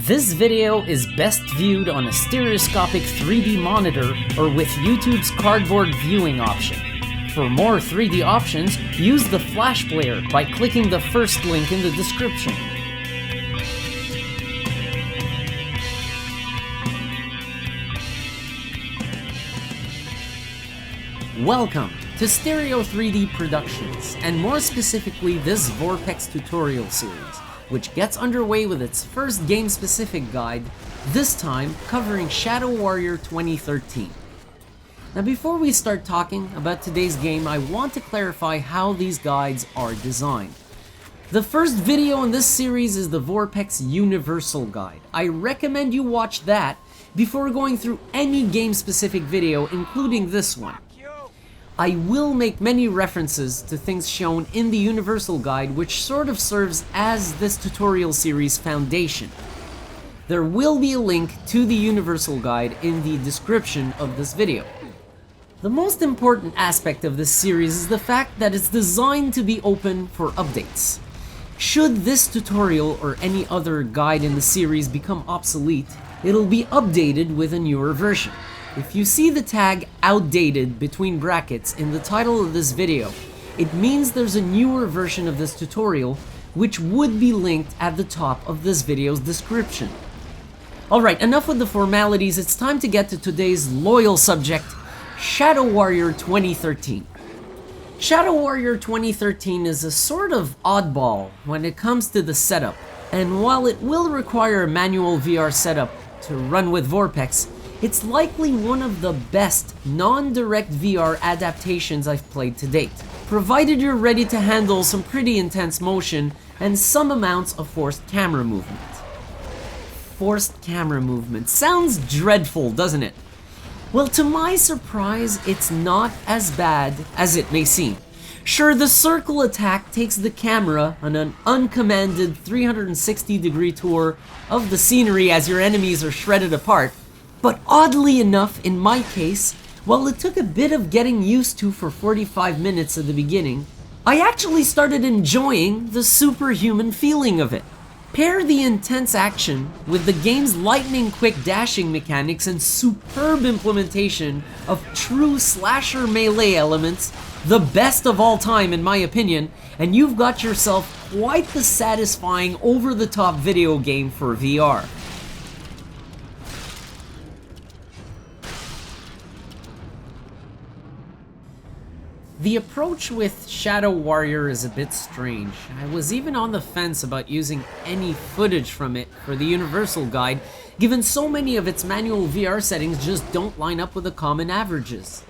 This video is best viewed on a stereoscopic 3D monitor or with YouTube's cardboard viewing option. For more 3D options, use the Flash Player by clicking the first link in the description. Welcome to Stereo 3D Productions, and more specifically this VorpX tutorial series, which gets underway with its first game-specific guide, this time covering Shadow Warrior 2013. Now before we start talking about today's game, I want to clarify how these guides are designed. The first video in this series is the VorpX Universal Guide. I recommend you watch that before going through any game-specific video, including this one. I will make many references to things shown in the Universal Guide, which sort of serves as this tutorial series' foundation. There will be a link to the Universal Guide in the description of this video. The most important aspect of this series is the fact that it's designed to be open for updates. Should this tutorial or any other guide in the series become obsolete, it'll be updated with a newer version. If you see the tag outdated between brackets in the title of this video, it means there's a newer version of this tutorial which would be linked at the top of this video's description. Alright, enough with the formalities, it's time to get to today's loyal subject, Shadow Warrior 2013. Shadow Warrior 2013 is a sort of oddball when it comes to the setup, and while it will require a manual VR setup to run with VorpX, it's likely one of the best non-direct VR adaptations I've played to date, provided you're ready to handle some pretty intense motion and some amounts of forced camera movement. Forced camera movement sounds dreadful, doesn't it? Well, to my surprise, it's not as bad as it may seem. Sure, the circle attack takes the camera on an uncommanded 360-degree tour of the scenery as your enemies are shredded apart. But oddly enough, in my case, while it took a bit of getting used to for 45 minutes at the beginning, I actually started enjoying the superhuman feeling of it. Pair the intense action with the game's lightning-quick dashing mechanics and superb implementation of true slasher melee elements, the best of all time in my opinion, and you've got yourself quite the satisfying over-the-top video game for VR. The approach with Shadow Warrior is a bit strange. I was even on the fence about using any footage from it for the Universal Guide, given so many of its manual VR settings just don't line up with the common averages.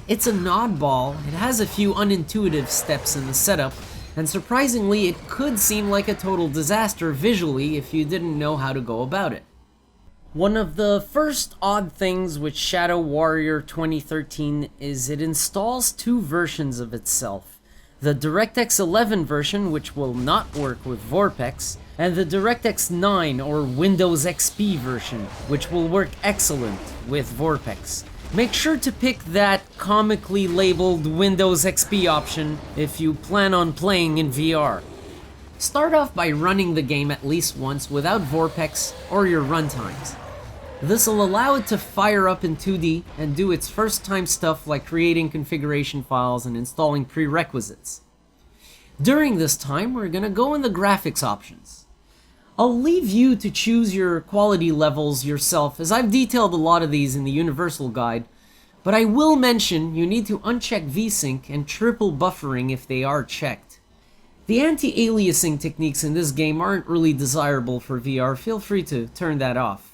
It's an oddball, it has a few unintuitive steps in the setup, and surprisingly it could seem like a total disaster visually if you didn't know how to go about it. One of the first odd things with Shadow Warrior 2013 is it installs two versions of itself. The DirectX 11 version, which will not work with VorpX, and the DirectX 9 or Windows XP version, which will work excellent with VorpX. Make sure to pick that comically labeled Windows XP option if you plan on playing in VR. Start off by running the game at least once without VorpX or your runtimes. This will allow it to fire up in 2D and do its first time stuff like creating configuration files and installing prerequisites. During this time, we're gonna go in the graphics options. I'll leave you to choose your quality levels yourself, as I've detailed a lot of these in the Universal Guide, but I will mention you need to uncheck VSync and triple buffering if they are checked. The anti-aliasing techniques in this game aren't really desirable for VR, feel free to turn that off.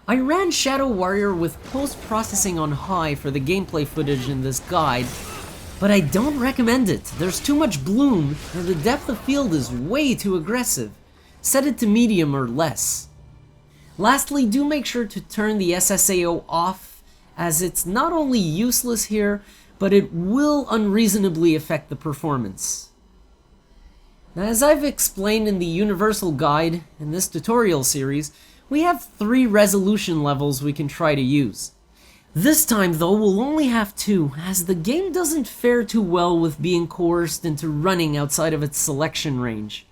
I ran Shadow Warrior with post-processing on high for the gameplay footage in this guide, but I don't recommend it. There's too much bloom, and the depth of field is way too aggressive. Set it to medium or less. Lastly, do make sure to turn the SSAO off, as it's not only useless here, but it will unreasonably affect the performance. Now, as I've explained in the Universal Guide in this tutorial series, we have 3 resolution levels we can try to use. This time though, we'll only have 2, as the game doesn't fare too well with being coerced into running outside of its selection range.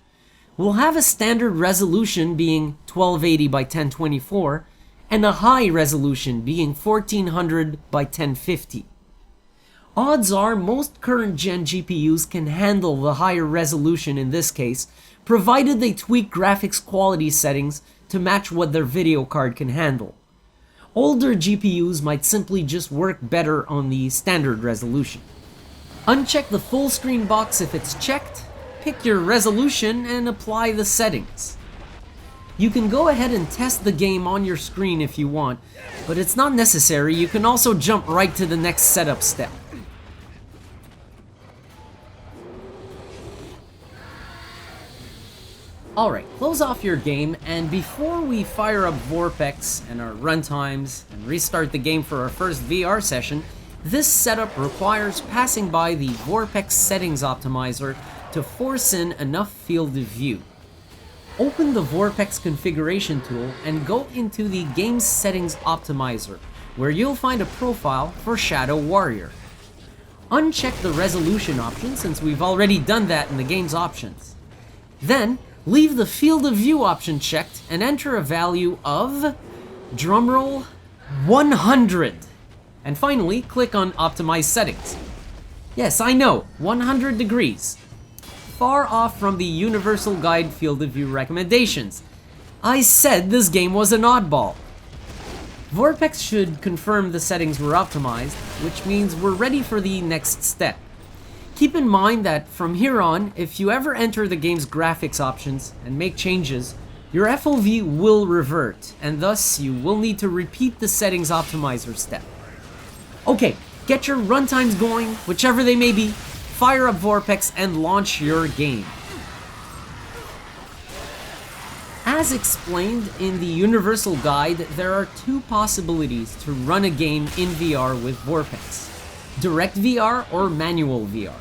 We'll have a standard resolution being 1280 by 1024 and a high resolution being 1400 by 1050. Odds are most current gen GPUs can handle the higher resolution in this case, provided they tweak graphics quality settings to match what their video card can handle. Older GPUs might simply just work better on the standard resolution. Uncheck the full screen box if it's checked, pick your resolution, and apply the settings. You can go ahead and test the game on your screen if you want, but it's not necessary. You can also jump right to the next setup step. Alright, close off your game, and before we fire up VorpX and our runtimes and restart the game for our first VR session, this setup requires passing by the VorpX settings optimizer to force in enough field of view. Open the VorpX configuration tool and go into the game settings optimizer, where you'll find a profile for Shadow Warrior. Uncheck the resolution option since we've already done that in the game's options. Then, leave the field of view option checked and enter a value of, drumroll, 100. And finally, click on Optimize Settings. Yes, I know, 100 degrees. Far off from the Universal Guide field of view recommendations. I said this game was an oddball. VorpX should confirm the settings were optimized, which means we're ready for the next step. Keep in mind that from here on, if you ever enter the game's graphics options and make changes, your FOV will revert, and thus you will need to repeat the settings optimizer step. Okay, get your runtimes going, whichever they may be, fire up VorpX and launch your game. As explained in the Universal Guide, there are two possibilities to run a game in VR with VorpX: Direct VR or Manual VR.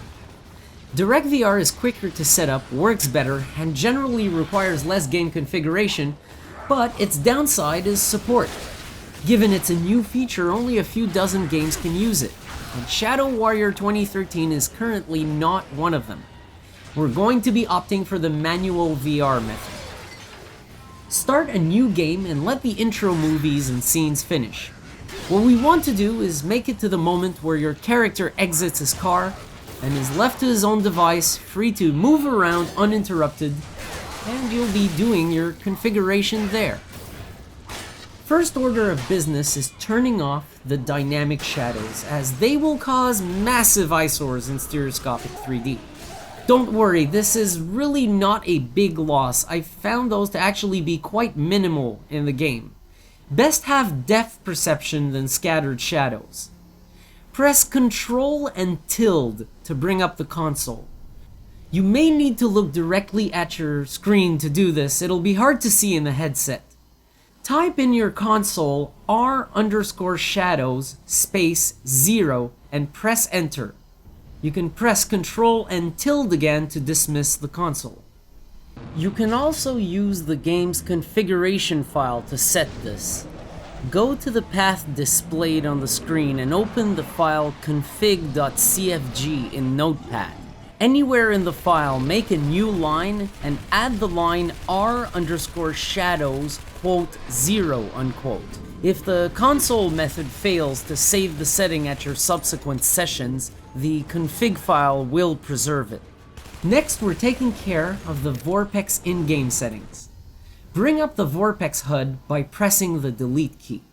Direct VR is quicker to set up, works better, and generally requires less game configuration, but its downside is support. Given it's a new feature, only a few dozen games can use it, and Shadow Warrior 2013 is currently not one of them. We're going to be opting for the Manual VR method. Start a new game and let the intro movies and scenes finish. What we want to do is make it to the moment where your character exits his car and is left to his own device, free to move around uninterrupted, and you'll be doing your configuration there. First order of business is turning off the dynamic shadows, as they will cause massive eyesores in stereoscopic 3D. Don't worry, this is really not a big loss. I found those to actually be quite minimal in the game. Best have depth perception than scattered shadows. Press Ctrl and tilde to bring up the console. You may need to look directly at your screen to do this. It'll be hard to see in the headset. Type in your console r_shadows space 0 and press enter. You can press Ctrl and tilde again to dismiss the console. You can also use the game's configuration file to set this. Go to the path displayed on the screen and open the file config.cfg in Notepad. Anywhere in the file, make a new line and add the line r_shadows "0". If the console method fails to save the setting at your subsequent sessions, the config file will preserve it. Next, we're taking care of the VorpX in-game settings. Bring up the VorpX HUD by pressing the delete key.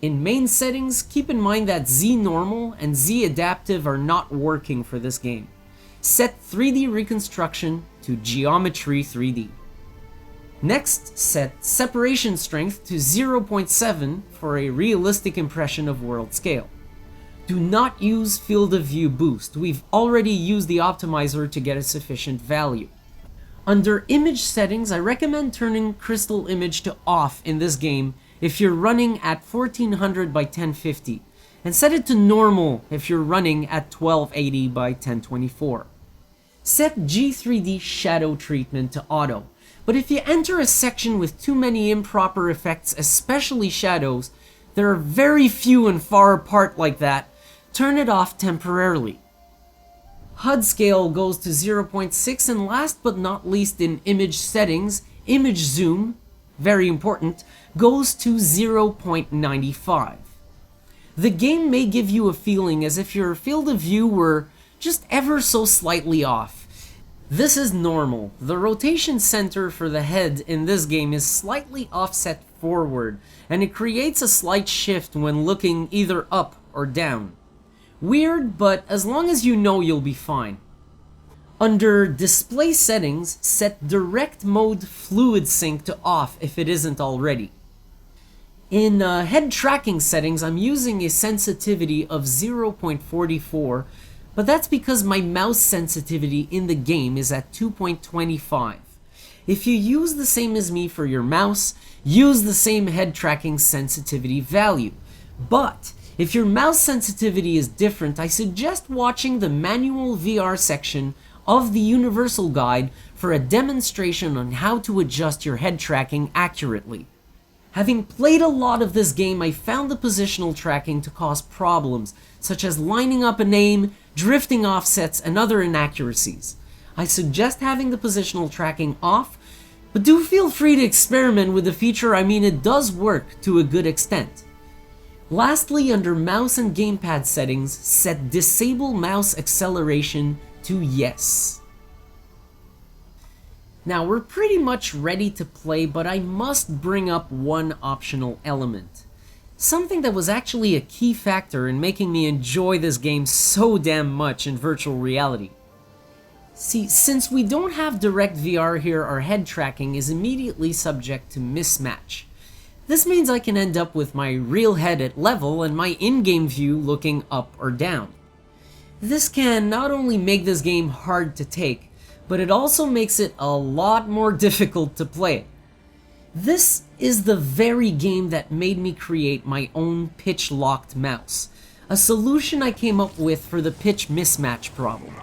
In main settings, keep in mind that Z normal and Z adaptive are not working for this game. Set 3D reconstruction to geometry 3D. Next, set separation strength to 0.7 for a realistic impression of world scale. Do not use field of view boost. We've already used the optimizer to get a sufficient value. Under image settings, I recommend turning crystal image to off in this game if you're running at 1400 by 1050, and set it to normal if you're running at 1280 by 1024. Set G3D shadow treatment to auto, but if you enter a section with too many improper effects, especially shadows, there are very few and far apart like that, turn it off temporarily. HUD scale goes to 0.6, and last but not least in image settings, image zoom, very important, goes to 0.95. The game may give you a feeling as if your field of view were just ever so slightly off. This is normal. The rotation center for the head in this game is slightly offset forward, and it creates a slight shift when looking either up or down. Weird, but as long as you know, you'll be fine. Under display settings, set direct mode fluid sync to off if it isn't already. In head tracking settings, I'm using a sensitivity of 0.44, but that's because my mouse sensitivity in the game is at 2.25. If you use the same as me for your mouse, use the same head tracking sensitivity value. But if your mouse sensitivity is different, I suggest watching the manual VR section of the Universal Guide for a demonstration on how to adjust your head tracking accurately. Having played a lot of this game, I found the positional tracking to cause problems, such as lining up an aim, drifting offsets, and other inaccuracies. I suggest having the positional tracking off, but do feel free to experiment with the feature. I mean, it does work to a good extent. Lastly, under mouse and gamepad settings, set disable mouse acceleration to yes. Now we're pretty much ready to play, but I must bring up one optional element. Something that was actually a key factor in making me enjoy this game so damn much in virtual reality. See, since we don't have direct VR here, our head tracking is immediately subject to mismatch. This means I can end up with my real head at level and my in-game view looking up or down. This can not only make this game hard to take, but it also makes it a lot more difficult to play it. This is the very game that made me create my own pitch-locked mouse, a solution I came up with for the pitch mismatch problem.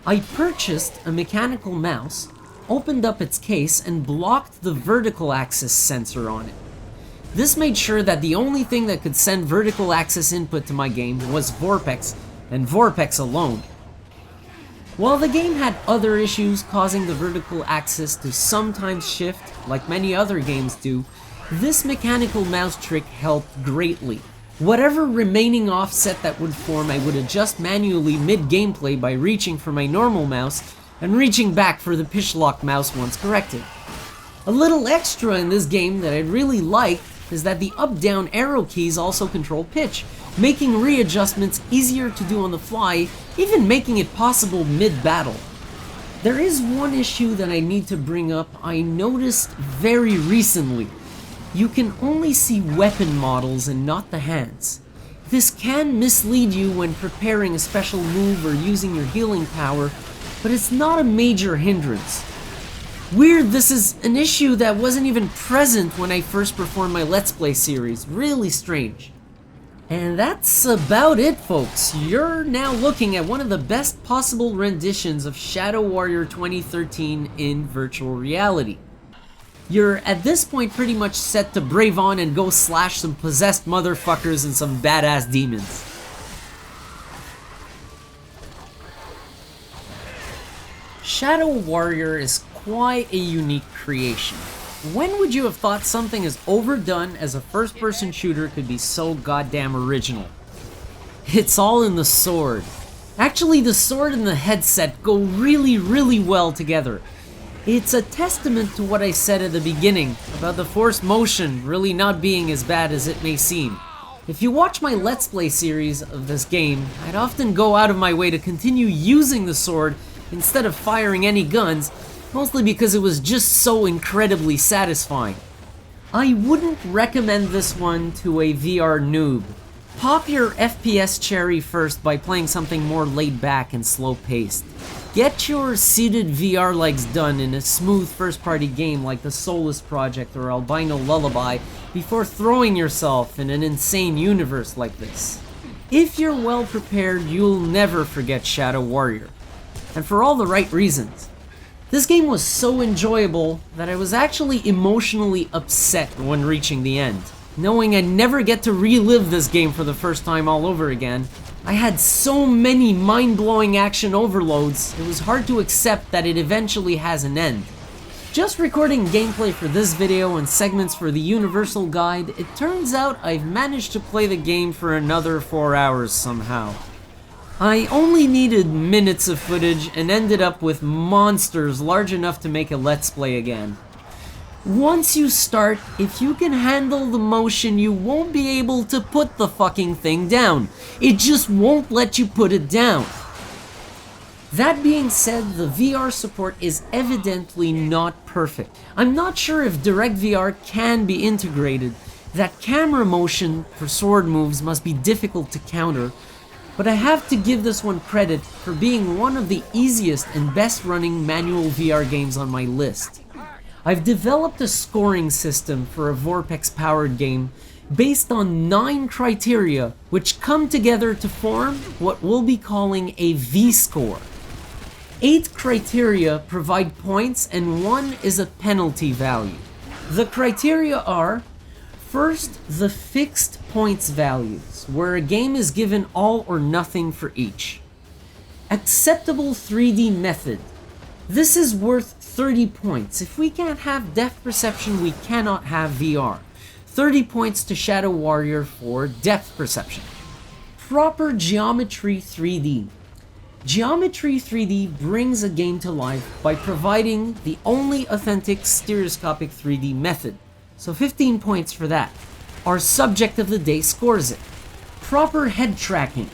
I purchased a mechanical mouse, opened up its case, and blocked the vertical axis sensor on it. This made sure that the only thing that could send vertical axis input to my game was VorpX, and VorpX alone. While the game had other issues causing the vertical axis to sometimes shift, like many other games do, this mechanical mouse trick helped greatly. Whatever remaining offset that would form, I would adjust manually mid-gameplay by reaching for my normal mouse and reaching back for the pitch-locked mouse once corrected. A little extra in this game that I really like is that the up-down arrow keys also control pitch, making readjustments easier to do on the fly, even making it possible mid-battle. There is one issue that I need to bring up I noticed very recently. You can only see weapon models and not the hands. This can mislead you when preparing a special move or using your healing power, but it's not a major hindrance. Weird, this is an issue that wasn't even present when I first performed my Let's Play series. Really strange. And that's about it, folks. You're now looking at one of the best possible renditions of Shadow Warrior 2013 in virtual reality. You're at this point pretty much set to brave on and go slash some possessed motherfuckers and some badass demons. Shadow Warrior is quite a unique creation. When would you have thought something as overdone as a first-person shooter could be so goddamn original? It's all in the sword. Actually, the sword and the headset go really well together. It's a testament to what I said at the beginning about the forced motion really not being as bad as it may seem. If you watch my Let's Play series of this game, I'd often go out of my way to continue using the sword instead of firing any guns, mostly because it was just so incredibly satisfying. I wouldn't recommend this one to a VR noob. Pop your FPS cherry first by playing something more laid back and slow paced. Get your seated VR legs done in a smooth first-party game like the Solus Project or Albino Lullaby before throwing yourself in an insane universe like this. If you're well prepared, you'll never forget Shadow Warrior. And for all the right reasons. This game was so enjoyable that I was actually emotionally upset when reaching the end. Knowing I'd never get to relive this game for the first time all over again, I had so many mind-blowing action overloads, it was hard to accept that it eventually has an end. Just recording gameplay for this video and segments for the Universal Guide, it turns out I've managed to play the game for another 4 hours somehow. I only needed minutes of footage and ended up with monsters large enough to make a Let's Play again. Once you start, if you can handle the motion, you won't be able to put the fucking thing down. It just won't let you put it down. That being said, the VR support is evidently not perfect. I'm not sure if DirectVR can be integrated. That camera motion for sword moves must be difficult to counter, but I have to give this one credit for being one of the easiest and best running manual VR games on my list. I've developed a scoring system for a VorpX powered game based on 9 criteria which come together to form what we'll be calling a vScore. 8 criteria provide points and 1 is a penalty value. The criteria are: first, the fixed points values, where a game is given all or nothing for each. Acceptable 3D method. This is worth 30 points. If we can't have depth perception, we cannot have VR. 30 points to Shadow Warrior for depth perception. Proper geometry 3D. Geometry 3D brings a game to life by providing the only authentic stereoscopic 3D method. So 15 points for that. Our subject of the day scores it. Proper head tracking.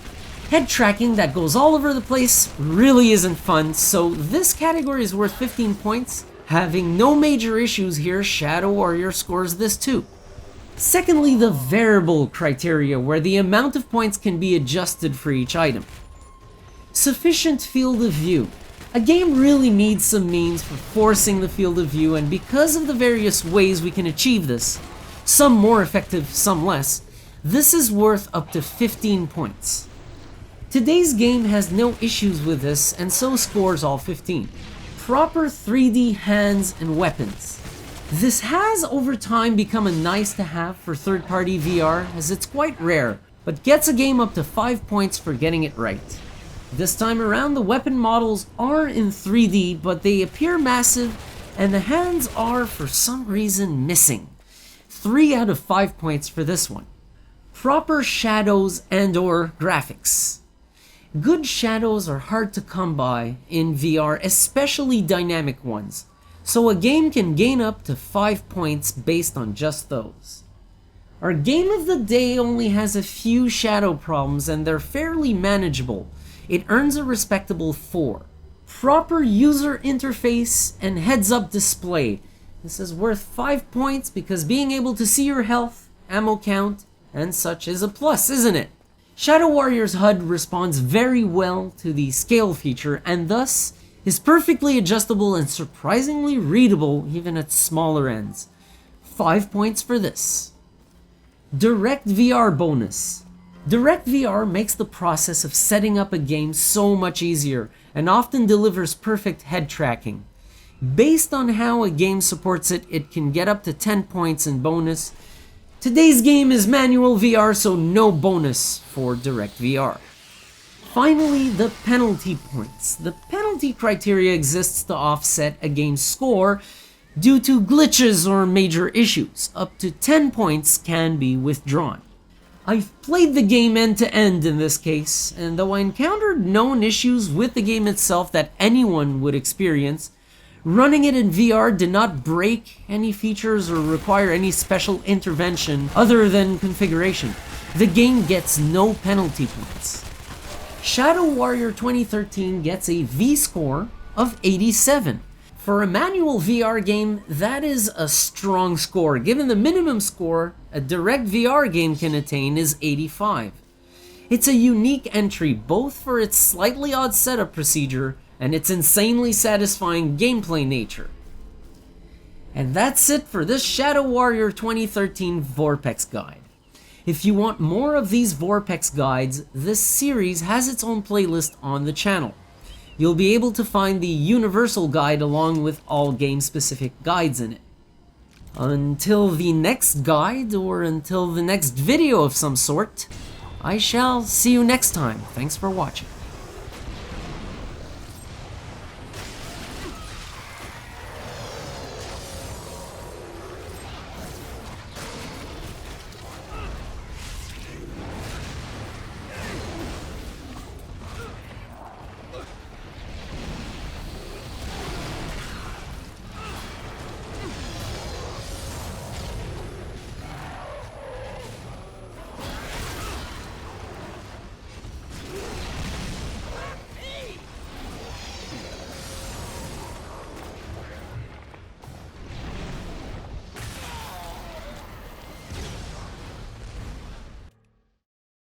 Head tracking that goes all over the place really isn't fun, so this category is worth 15 points. Having no major issues here, Shadow Warrior scores this too. Secondly, the variable criteria, where the amount of points can be adjusted for each item. Sufficient field of view. A game really needs some means for forcing the field of view, and because of the various ways we can achieve this, some more effective, some less, this is worth up to 15 points. Today's game has no issues with this, and so scores all 15. Proper 3D hands and weapons. This has over time become a nice to have for third-party VR, as it's quite rare, but gets a game up to 5 points for getting it right. This time around, the weapon models are in 3D, but they appear massive, and the hands are, for some reason, missing. 3 out of 5 points for this one. Proper shadows and/or graphics. Good shadows are hard to come by in VR, especially dynamic ones, so a game can gain up to 5 points based on just those. Our game of the day only has a few shadow problems, and they're fairly manageable. It earns a respectable 4. Proper user interface and heads-up display. This is worth 5 points because being able to see your health, ammo count, and such is a plus, isn't it? Shadow Warrior's HUD responds very well to the scale feature and thus is perfectly adjustable and surprisingly readable even at smaller ends. 5 points for this. DirectVR bonus. DirectVR makes the process of setting up a game so much easier and often delivers perfect head tracking. Based on how a game supports it, it can get up to 10 points in bonus. Today's game is manual VR, so no bonus for DirectVR. Finally, the penalty points. The penalty criteria exists to offset a game's score due to glitches or major issues. Up to 10 points can be withdrawn. I've played the game end to end in this case, and though I encountered known issues with the game itself that anyone would experience, running it in VR did not break any features or require any special intervention other than configuration. The game gets no penalty points. Shadow Warrior 2013 gets a vScore of 87. For a manual VR game, that is a strong score, given the minimum score a direct VR game can attain is 85. It's a unique entry both for its slightly odd setup procedure and its insanely satisfying gameplay nature. And that's it for this Shadow Warrior 2013 VorpX guide. If you want more of these VorpX guides, this series has its own playlist on the channel. You'll be able to find the Universal Guide along with all game-specific guides in it. Until the next guide, or until the next video of some sort, I shall see you next time. Thanks for watching.